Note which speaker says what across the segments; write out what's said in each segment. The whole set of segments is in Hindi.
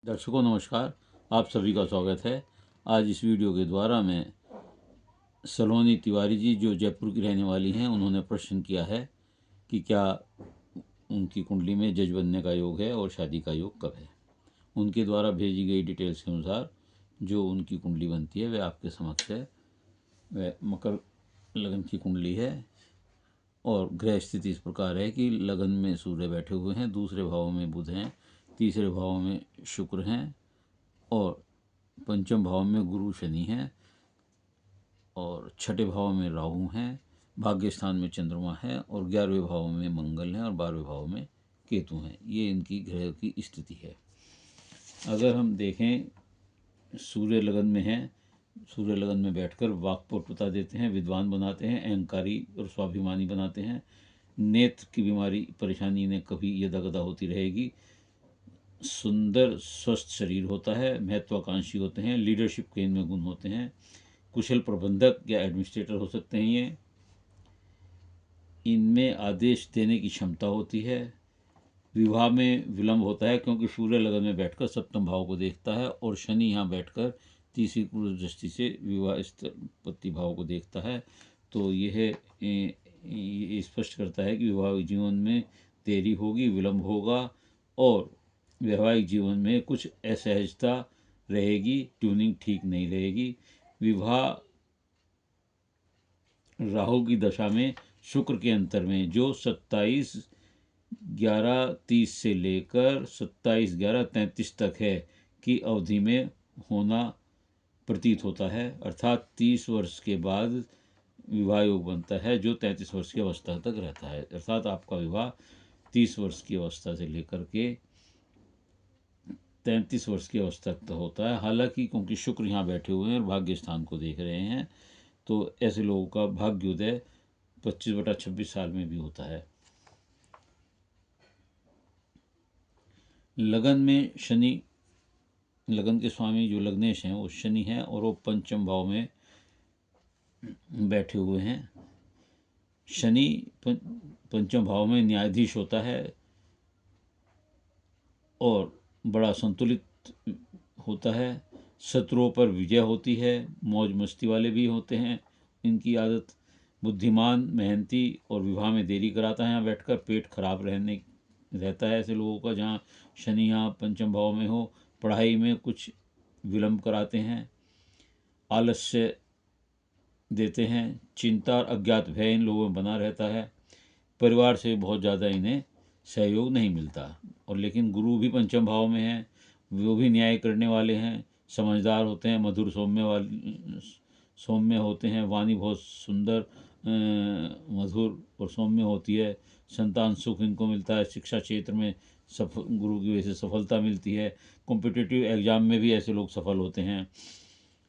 Speaker 1: दर्शकों नमस्कार, आप सभी का स्वागत है। आज इस वीडियो के द्वारा मैं सलोनी तिवारी जी जो जयपुर की रहने वाली हैं, उन्होंने प्रश्न किया है कि क्या उनकी कुंडली में जज बनने का योग है और शादी का योग कब है। उनके द्वारा भेजी गई डिटेल्स के अनुसार जो उनकी कुंडली बनती है वह आपके समक्ष है। वह मकर लगन की कुंडली है और ग्रह स्थिति इस प्रकार है कि लगन में सूर्य बैठे हुए हैं, दूसरे भाव में बुध हैं, तीसरे भाव में शुक्र हैं और पंचम भाव में गुरु शनि हैं और छठे भाव में राहु हैं, भाग्य स्थान में चंद्रमा है और 11वें भाव में मंगल हैं और 12वें भाव में केतु हैं। ये इनकी ग्रह की स्थिति है। अगर हम देखें, सूर्य लगन में है, सूर्य लगन में बैठकर वाक्पटुता देते हैं, विद्वान बनाते हैं, अहंकारी और स्वाभिमानी बनाते हैं। नेत्र की बीमारी परेशानी इन्हें कभी यदा कदा होती रहेगी। सुंदर स्वस्थ शरीर होता है, महत्वाकांक्षी होते हैं, लीडरशिप के इनमें गुण होते हैं, कुशल प्रबंधक या एडमिनिस्ट्रेटर हो सकते हैं। ये इनमें आदेश देने की क्षमता होती है। विवाह में विलंब होता है क्योंकि सूर्य लगन में बैठकर सप्तम भाव को देखता है और शनि यहाँ बैठकर तीसरी पूर्व दृष्टि से विवाह उत्पत्ति भाव को देखता है। तो यह स्पष्ट करता है कि वैवाहिक जीवन में देरी होगी, विलंब होगा और वैवाहिक जीवन में कुछ असहजता रहेगी, ट्यूनिंग ठीक नहीं रहेगी। विवाह राहु की दशा में शुक्र के अंतर में जो 27/11/30 से लेकर 27/11/33 तक है की अवधि में होना प्रतीत होता है, अर्थात 30 वर्ष के बाद विवाह योग बनता है जो 33 वर्ष की अवस्था तक रहता है। अर्थात आपका विवाह 30 वर्ष की अवस्था से लेकर के 33 वर्ष की अवस्था तक होता है। हालांकि क्योंकि शुक्र यहाँ बैठे हुए हैं और भाग्य स्थान को देख रहे हैं, तो ऐसे लोगों का भाग्योदय 25/26 साल में भी होता है। लगन में शनि, लगन के स्वामी जो लग्नेश हैं वो शनि हैं और वो पंचम भाव में बैठे हुए हैं। शनि पंचम भाव में न्यायाधीश होता है और बड़ा संतुलित होता है। शत्रुओं पर विजय होती है, मौज मस्ती वाले भी होते हैं इनकी आदत। बुद्धिमान, मेहनती और विवाह में देरी कराता है यहाँ बैठकर। पेट खराब रहता है ऐसे लोगों का जहाँ शनि यहाँ पंचम भाव में हो। पढ़ाई में कुछ विलंब कराते हैं, आलस्य देते हैं, चिंता और अज्ञात भय इन लोगों में बना रहता है। परिवार से बहुत ज़्यादा इन्हें सहयोग नहीं मिलता। और लेकिन गुरु भी पंचम भाव में है, वो भी न्याय करने वाले हैं, समझदार होते हैं, मधुर सौम्य होते हैं। वाणी बहुत सुंदर मधुर और सौम्य होती है। संतान सुख इनको मिलता है। शिक्षा क्षेत्र में गुरु की वजह से सफलता मिलती है। कॉम्पिटिटिव एग्जाम में भी ऐसे लोग सफल होते हैं।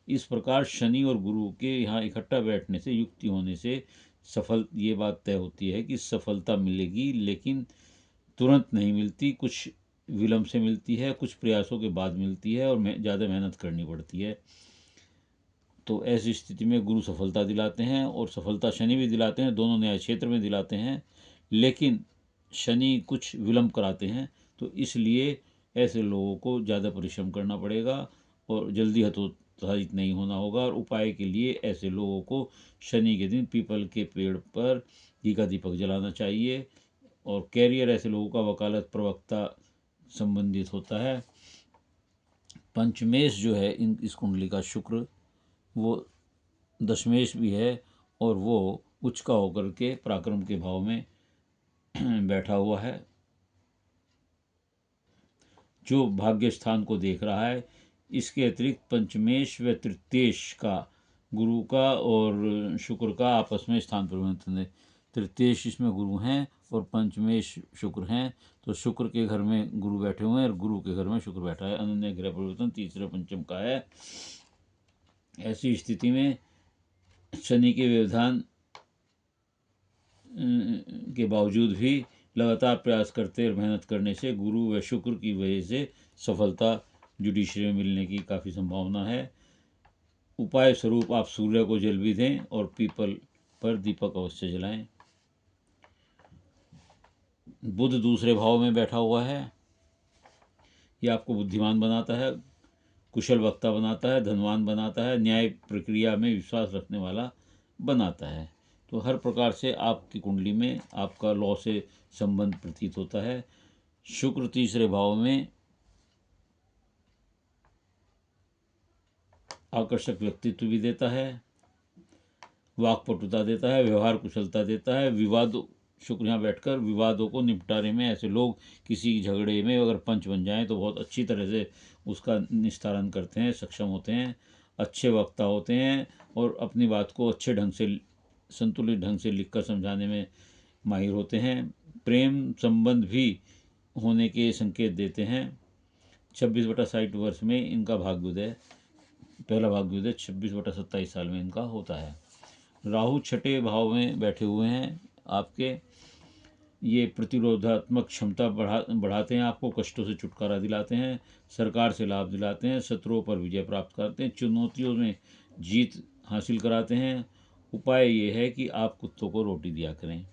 Speaker 1: इस प्रकार शनि और गुरु के यहाँ इकट्ठा बैठने से, युक्ति होने से ये बात तय होती है कि सफलता मिलेगी, लेकिन तुरंत नहीं मिलती, कुछ विलंब से मिलती है, कुछ प्रयासों के बाद मिलती है और ज़्यादा मेहनत करनी पड़ती है। तो ऐसी स्थिति में गुरु सफलता दिलाते हैं और सफलता शनि भी दिलाते हैं, दोनों न्याय क्षेत्र में दिलाते हैं, लेकिन शनि कुछ विलंब कराते हैं। तो इसलिए ऐसे लोगों को ज़्यादा परिश्रम करना पड़ेगा और जल्दी हतोत्साहित नहीं होना होगा। और उपाय के लिए ऐसे लोगों को शनि के दिन पीपल के पेड़ पर घी का दीपक जलाना चाहिए। और कैरियर ऐसे लोगों का वकालत प्रवक्ता संबंधित होता है। पंचमेश जो है इस कुंडली का शुक्र, वो दशमेश भी है और वो उच्च का होकर के पराक्रम के भाव में बैठा हुआ है जो भाग्य स्थान को देख रहा है। इसके अतिरिक्त पंचमेश व तृतीयेश का, गुरु का और शुक्र का आपस में स्थान परिवर्तन है। तृतीयेश इसमें गुरु हैं और पंचमेश शुक्र हैं। तो शुक्र के घर में गुरु बैठे हुए हैं और गुरु के घर में शुक्र बैठा है। अनन्य ग्रह परिवर्तन तीसरे पंचम का है। ऐसी स्थिति में शनि के व्यवधान के बावजूद भी लगातार प्रयास करते और मेहनत करने से गुरु व शुक्र की वजह से सफलता जुडिशरी में मिलने की काफ़ी संभावना है। उपाय स्वरूप आप सूर्य को जल भी दें और पीपल पर दीपक अवश्य जलाएं। बुध दूसरे भाव में बैठा हुआ है। ये आपको बुद्धिमान बनाता है, कुशल वक्ता बनाता है, धनवान बनाता है, न्याय प्रक्रिया में विश्वास रखने वाला बनाता है। तो हर प्रकार से आपकी कुंडली में आपका लॉ से संबंध प्रतीत होता है। शुक्र तीसरे भाव में आकर्षक व्यक्तित्व भी देता है, वाक्पटुता देता है, व्यवहार कुशलता देता है। विवाद, शुक्र यहाँ बैठकर विवादों को निपटारे में, ऐसे लोग किसी झगड़े में अगर पंच बन जाएं तो बहुत अच्छी तरह से उसका निस्तारण करते हैं, सक्षम होते हैं, अच्छे वक्ता होते हैं और अपनी बात को अच्छे ढंग से, संतुलित ढंग से लिखकर समझाने में माहिर होते हैं। प्रेम संबंध भी होने के संकेत देते हैं। 26/60 वर्ष में इनका भाग्योदय, पहला भाग्योदय 26/27 साल में इनका होता है। राहु छठे भाव में बैठे हुए हैं आपके, ये प्रतिरोधात्मक क्षमता बढ़ाते हैं, आपको कष्टों से छुटकारा दिलाते हैं, सरकार से लाभ दिलाते हैं, शत्रुओं पर विजय प्राप्त करते हैं, चुनौतियों में जीत हासिल कराते हैं। उपाय ये है कि आप कुत्तों को रोटी दिया करें।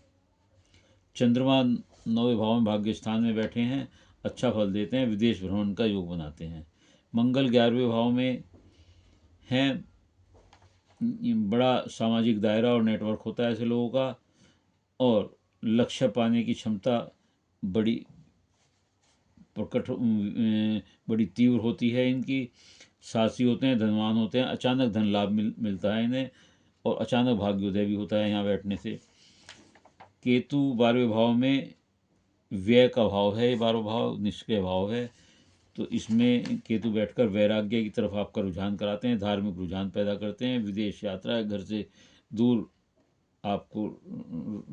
Speaker 1: चंद्रमा 9वें भाव में भाग्य स्थान में बैठे हैं, अच्छा फल देते हैं, विदेश भ्रमण का योग बनाते हैं। मंगल 11वें भाव में हैं, बड़ा सामाजिक दायरा और नेटवर्क होता है ऐसे लोगों का, और लक्ष्य पाने की क्षमता बड़ी प्रकट, बड़ी तीव्र होती है इनकी। साहसी होते हैं, धनवान होते हैं, अचानक धन लाभ मिलता है इन्हें, और अचानक भाग्योदय भी होता है यहाँ बैठने से। केतु 12वें भाव में व्यय का भाव है, ये 12वां भाव निष्क्रिय भाव है, तो इसमें केतु बैठकर वैराग्य की तरफ आपका रुझान कराते हैं, धार्मिक रुझान पैदा करते हैं, विदेश यात्रा, घर से दूर आपको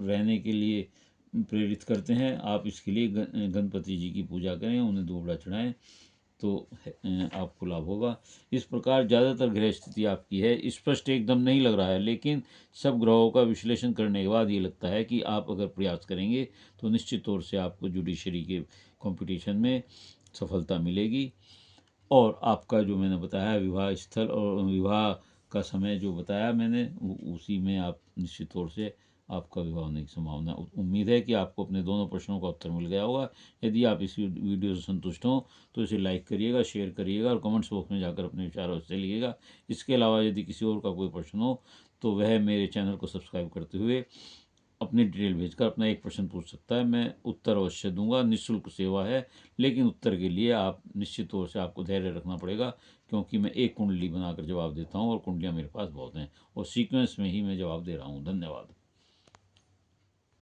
Speaker 1: रहने के लिए प्रेरित करते हैं। आप इसके लिए गणपति जी की पूजा करें, उन्हें दोबड़ा चढ़ाएं तो आपको लाभ होगा। इस प्रकार ज़्यादातर ग्रह स्थिति आपकी है, स्पष्ट एकदम नहीं लग रहा है, लेकिन सब ग्रहों का विश्लेषण करने के बाद ये लगता है कि आप अगर प्रयास करेंगे तो निश्चित तौर से आपको जुडिशरी के कंपटीशन में सफलता मिलेगी। और आपका जो मैंने बताया विवाह स्थल और विवाह का समय जो बताया मैंने, उसी में आप निश्चित तौर से आपका विवाह होने की संभावना। उम्मीद है कि आपको अपने दोनों प्रश्नों का उत्तर मिल गया होगा। यदि आप इस वीडियो से संतुष्ट हों तो इसे लाइक करिएगा, शेयर करिएगा और कमेंट्स बॉक्स में जाकर अपने विचार अवश्य लिखिएगा। इसके अलावा यदि किसी और का कोई प्रश्न हो तो वह मेरे चैनल को सब्सक्राइब करते हुए अपनी डिटेल भेजकर अपना एक प्रश्न पूछ सकता है, मैं उत्तर अवश्य दूंगा। निःशुल्क सेवा है, लेकिन उत्तर के लिए आप निश्चित तौर से आपको धैर्य रखना पड़ेगा, क्योंकि मैं एक कुंडली बनाकर जवाब देता हूं और कुंडलियां मेरे पास बहुत हैं और सीक्वेंस में ही मैं जवाब दे रहा हूं। धन्यवाद।